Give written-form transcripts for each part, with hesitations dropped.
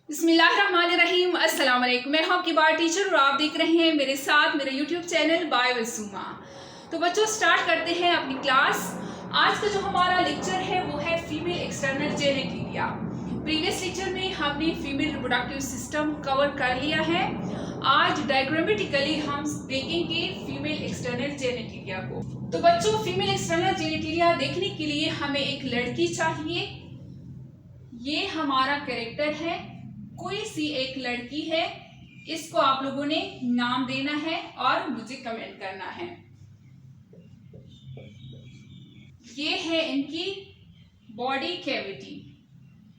बिस्मिल्लाहिर्रहमानिर्रहीम। अस्सलाम वालेकुम। मैं हूं आपकी बार टीचर और आप देख रहे हैं मेरे साथ मेरा यूट्यूब चैनल बाय वसूमा। तो बच्चों स्टार्ट करते हैं अपनी क्लास। आज का जो हमारा लेक्चर है वो है female external genitalia. Previous lecture में हमने फीमेल रिप्रोडक्टिव सिस्टम कवर कर लिया है। आज डायग्रामेटिकली हम देखेंगे फीमेल एक्सटर्नल जेनेटिलिया को। तो बच्चों फीमेल एक्सटर्नल जेनेटिलिया देखने के लिए हमें एक लड़की चाहिए। ये हमारा कैरेक्टर है, कोई सी एक लड़की है, इसको आप लोगों ने नाम देना है और मुझे कमेंट करना है। ये है इनकी बॉडी कैविटी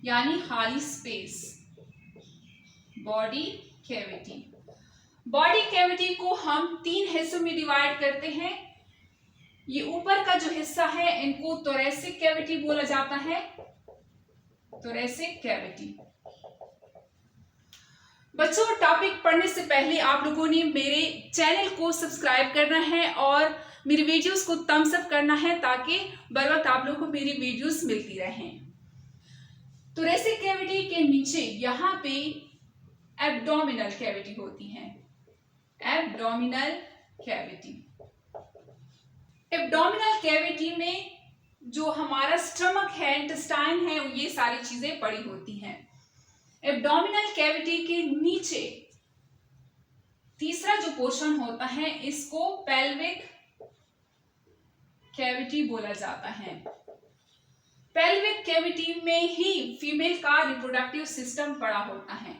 यानी खाली space. Body cavity, body cavity को हम 3 हिस्सों में डिवाइड करते हैं। ये ऊपर का जो हिस्सा है इनको थोरैसिक कैविटी बोला जाता है। Thoracic cavity. बच्चों टॉपिक पढ़ने से पहले आप लोगों ने मेरे चैनल को सब्सक्राइब करना है और मेरी वीडियोस को थम्स अप करना है ताकि बर वक्त आप लोगों को मेरी वीडियोस मिलती रहें। थोरैसिक कैविटी के नीचे यहाँ पे एब्डोमिनल कैविटी होती है। Abdominal cavity. एब्डोमिनल कैविटी में जो हमारा स्टमक है, इंटेस्टाइन है, ये सारी चीजें पड़ी होती हैं। एब्डोमिनल कैविटी के नीचे तीसरा जो पोर्शन होता है इसको पेल्विक कैविटी बोला जाता है। पेल्विक कैविटी में ही फीमेल का रिप्रोडक्टिव सिस्टम पड़ा होता है,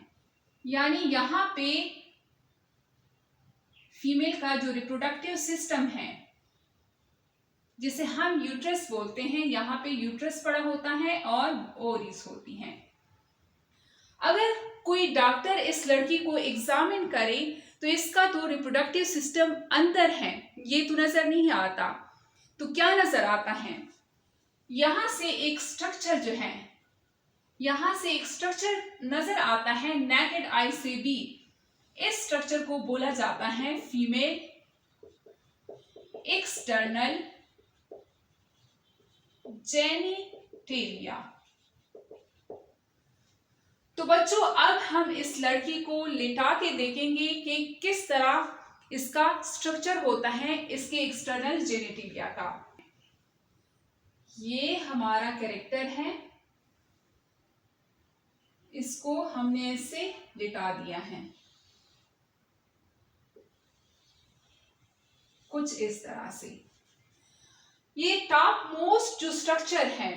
यानी यहाँ पे फीमेल का जो रिप्रोडक्टिव सिस्टम है जिसे हम यूट्रस बोलते हैं, यहाँ पे यूट्रस पड़ा होता है और ओवरीज होती हैं। अगर कोई डॉक्टर इस लड़की को एग्जामिन करे तो इसका तो रिप्रोडक्टिव सिस्टम अंदर है, ये तो नजर नहीं आता। तो क्या नजर आता है? यहां से एक स्ट्रक्चर जो है, यहां से एक स्ट्रक्चर नजर आता है नेकेड आई से भी। इस स्ट्रक्चर को बोला जाता है फीमेल एक्सटर्नल जेनिटेलिया। तो बच्चों अब हम इस लड़की को लेटा के देखेंगे कि किस तरह इसका स्ट्रक्चर होता है इसके एक्सटर्नल जेनिटेलिया का। ये हमारा कैरेक्टर है, इसको हमने ऐसे लेटा दिया है कुछ इस तरह से। ये टॉप मोस्ट जो स्ट्रक्चर है,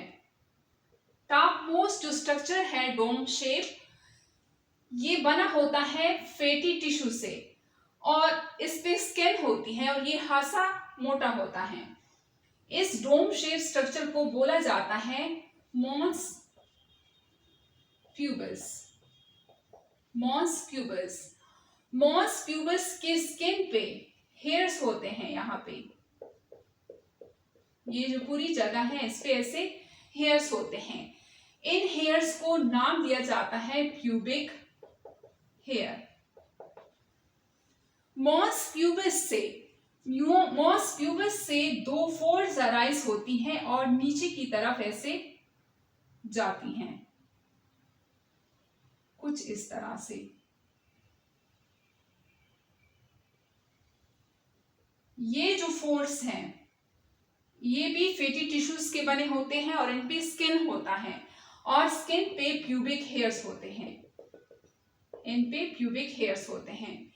टॉप मोस्ट जो स्ट्रक्चर है डोम शेप, ये बना होता है फैटी टिश्यू से और इस पे स्किन होती है और ये खासा मोटा होता है। इस डोम शेप स्ट्रक्चर को बोला जाता है mons pubis. Mons pubis. Mons pubis के स्किन पे हेयर्स होते हैं। यहाँ पे ये जो पूरी जगह है इस पे ऐसे हेयर्स होते हैं। इन हेयर्स को नाम दिया जाता है प्यूबिक हेयर। मॉन्स प्यूबस से 2 फोल्ड्स अराइज होती हैं और नीचे की तरफ ऐसे जाती हैं कुछ इस तरह से। ये जो फोल्ड्स हैं ये भी फैटी टिश्यूज के बने होते हैं और इन पे स्किन होता है और स्किन पे प्यूबिक हेयर्स होते हैं। इन पे प्यूबिक हेयर्स होते हैं।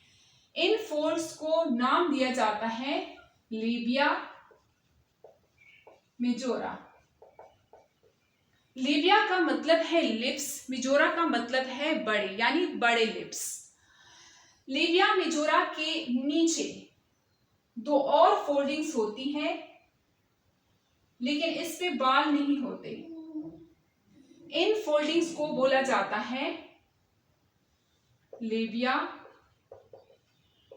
इन फोल्ड्स को नाम दिया जाता है लेबिया मेजोरा। लेबिया का मतलब है लिप्स, मेजोरा का मतलब है बड़े यानी बड़े लिप्स। लेबिया मेजोरा के नीचे 2 और फोल्डिंग्स होती हैं लेकिन इस पे बाल नहीं होते। इन फोल्डिंग्स को बोला जाता है लेबिया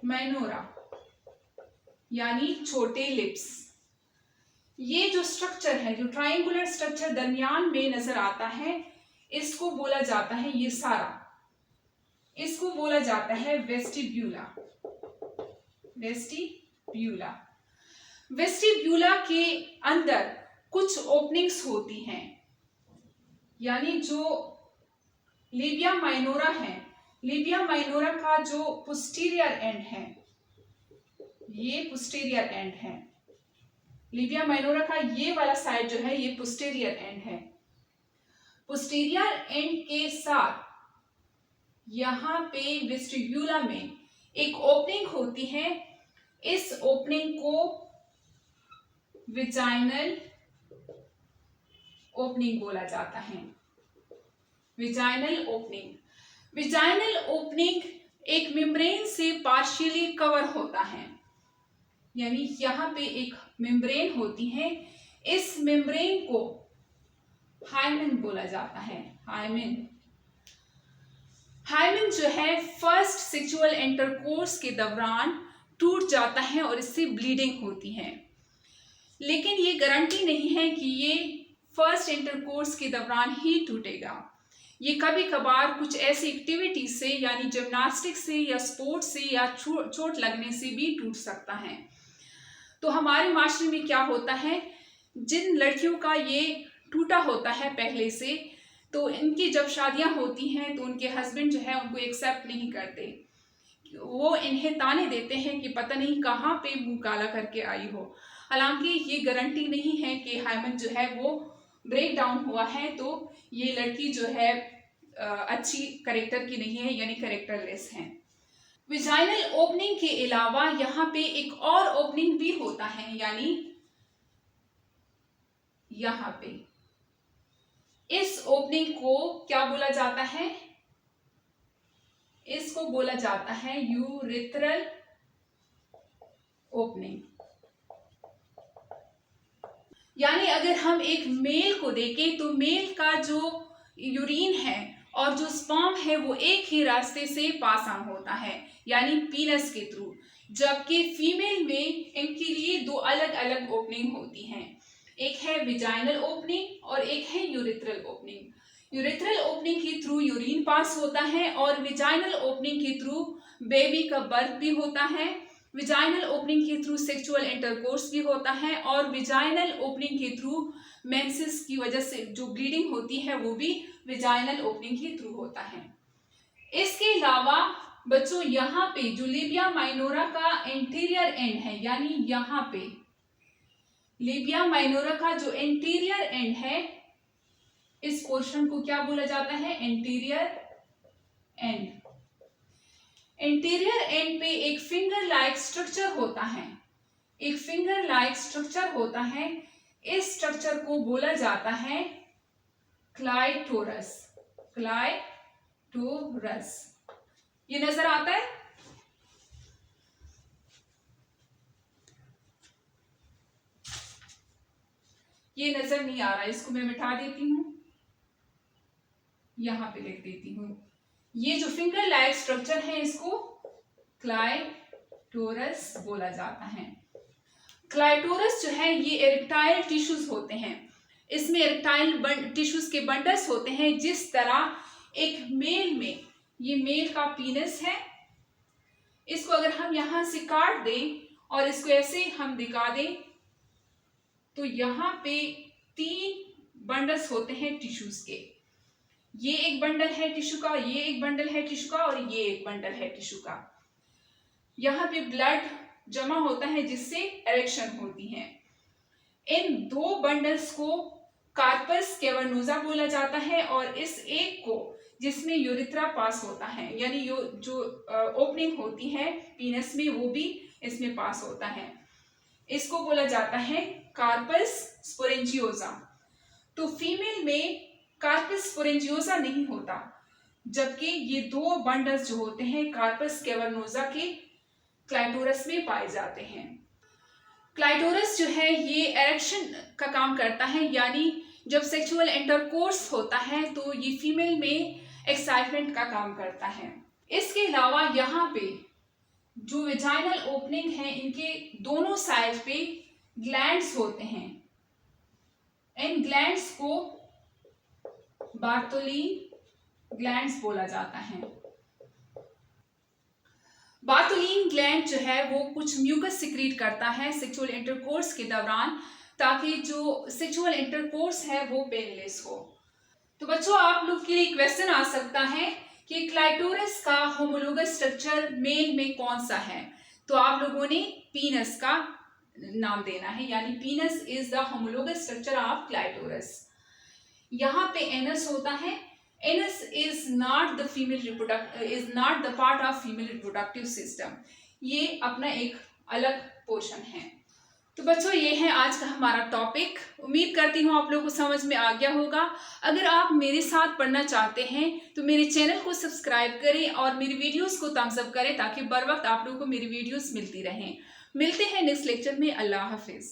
माइनोरा यानी छोटे लिप्स। ये जो स्ट्रक्चर है, जो ट्रायंगुलर स्ट्रक्चर दरमियान में नजर आता है, इसको बोला जाता है, ये सारा इसको बोला जाता है वेस्टिब्यूला। वेस्टिब्यूला। वेस्टिब्यूला के अंदर कुछ ओपनिंग्स होती हैं, यानी जो लेबिया माइनोरा है, लेबिया माइनोरा का जो पोस्टीरियर एंड है, ये पोस्टीरियर एंड है। लेबिया माइनोरा का ये वाला साइड जो है ये पोस्टीरियर एंड है। पोस्टीरियर एंड के साथ यहाँ पे वेस्टिब्यूला में एक ओपनिंग होती है, इस ओपनिंग को विजाइनल ओपनिंग बोला जाता है। विजाइनल ओपनिंग, विजाइनल ओपनिंग एक मेम्ब्रेन से पार्शियली कवर होता है, यानी यहाँ पे एक मेम्ब्रेन होती है, इस मेम्ब्रेन को हाइमेन बोला जाता है। हाइमेन, हाइमेन जो है फर्स्ट सेक्सुअल इंटरकोर्स के दौरान टूट जाता है और इससे ब्लीडिंग होती है, लेकिन ये गारंटी नहीं है कि ये फर्स्ट इंटरकोर्स के दौरान ही टूटेगा। ये कभी कभार कुछ ऐसी एक्टिविटी से यानी जिम्नास्टिक से या स्पोर्ट्स से या चोट लगने से भी टूट सकता है। तो हमारे माशरे में क्या होता है, जिन लड़कियों का ये टूटा होता है पहले से, तो इनकी जब शादियां होती हैं तो उनके हस्बैंड जो है उनको एक्सेप्ट नहीं करते, वो इन्हें ताने देते हैं कि पता नहीं कहाँ पे मुंह काला करके आई हो। हालांकि ये गारंटी नहीं है कि हाइमेन जो है वो ब्रेक डाउन हुआ है तो ये लड़की जो है अच्छी करेक्टर की नहीं है, यानी करेक्टरलेस है। विजाइनल ओपनिंग के अलावा यहाँ पे एक और ओपनिंग भी होता है, यानी यहाँ पे इस ओपनिंग को क्या बोला जाता है, इसको बोला जाता है यूरेथ्रल ओपनिंग। यानी अगर हम एक मेल को देखें तो मेल का जो यूरिन है और जो स्पर्म है वो एक ही रास्ते से पास ऑन होता है, यानी पीनस के थ्रू, जबकि फीमेल में इनके लिए दो अलग अलग ओपनिंग होती हैं, एक है विजाइनल ओपनिंग और एक है यूरेथ्रल ओपनिंग। यूरेथ्रल ओपनिंग के थ्रू यूरिन पास होता है और विजाइनल ओपनिंग के थ्रू बेबी का बर्थ भी होता है। विजाइनल ओपनिंग के थ्रू सेक्सुअल इंटरकोर्स भी होता है और विजाइनल ओपनिंग के थ्रू मेंसेस की वजह से जो ब्लीडिंग होती है वो भी विजाइनल ओपनिंग के थ्रू होता है। इसके अलावा बच्चों यहाँ पे जो लेबिया माइनोरा का इंटीरियर एंड है, यानी यहाँ पे लेबिया माइनोरा का जो इंटीरियर एंड है, इस पोर्शन को क्या बोला जाता है, इंटीरियर एंड। इंटीरियर एंड पे एक फिंगर लाइक स्ट्रक्चर होता है, एक फिंगर लाइक स्ट्रक्चर होता है, इस स्ट्रक्चर को बोला जाता है क्लाइटोरस। क्लाइटोरस ये नजर आता है, ये नजर नहीं आ रहा है, इसको मैं मिटा देती हूं, यहां पे लिख देती हूं। ये जो फिंगर लाइक स्ट्रक्चर है इसको क्लाइटोरस बोला जाता है। क्लाइटोरस जो है ये इरेक्टाइल टिश्यूज होते हैं, इसमें इरेक्टाइल टिश्यूज के बंडल्स होते हैं। जिस तरह एक मेल में ये मेल का पीनस है, इसको अगर हम यहां से काट दें और इसको ऐसे हम दिखा दें तो यहाँ पे 3 बंडल्स होते हैं टिश्यूज के। ये एक बंडल है टिश्यू का, ये एक बंडल है टिश्यू का और ये एक बंडल है टिश्यू का। यहाँ पे ब्लड जमा होता है जिससे इरेक्शन होती है। इन 2 बंडल्स को कार्पस कैवर्नोसा बोला जाता है और इस एक को जिसमें यूरेथ्रा पास होता है, यानी जो ओपनिंग होती है पीनस में वो भी इसमें पास होता है, इसको बोला जाता है कार्पस स्पोरेंजियोसा। तो फीमेल में कार्पस स्पोरेंजियोसा नहीं होता, जबकि ये 2 बंडल्स जो होते हैं कार्पस कैवर्नोसा के क्लाइटोरस में पाए जाते हैं। क्लाइटोरस जो है ये एरेक्शन का काम करता है, यानी जब सेक्सुअल इंटरकोर्स होता है तो ये फीमेल में एक्साइटमेंट का काम करता है। इसके अलावा यहाँ पे जो वेजाइनल ओपनिंग है इनके दोनों साइड पे ग्लैंड्स होते हैं। इन ग्लैंड्स को बार्टोलिन ग्लैंड्स बोला जाता है। बार्टोलिन ग्लैंड जो है वो कुछ म्यूकस सिक्रीट करता है सेक्सुअल इंटरकोर्स के दौरान, ताकि जो सेक्सुअल इंटरकोर्स है वो पेनलेस हो। तो बच्चों आप लोग के लिए क्वेश्चन आ सकता है कि क्लाइटोरस का होमोलोगस स्ट्रक्चर मेल में कौन सा है। तो आप लोगों ने पीनस का नाम देना है, यानी penis is the homologous structure of clitoris. यहाँ पे एनस होता है। Anus is not the part of female reproductive system. ये अपना एक अलग पोर्शन है। तो बच्चों ये है आज का हमारा टॉपिक। उम्मीद करती हूँ आप लोगों को समझ में आ गया होगा। अगर आप मेरे साथ पढ़ना चाहते हैं तो मेरे चैनल को सब्सक्राइब करें और मेरी वीडियोस को थम्स अप करें ताकि बर वक्त आप लोगों को मेरी वीडियोस मिलती रहें। मिलते हैं नेक्स्ट लेक्चर में। अल्लाह हाफिज।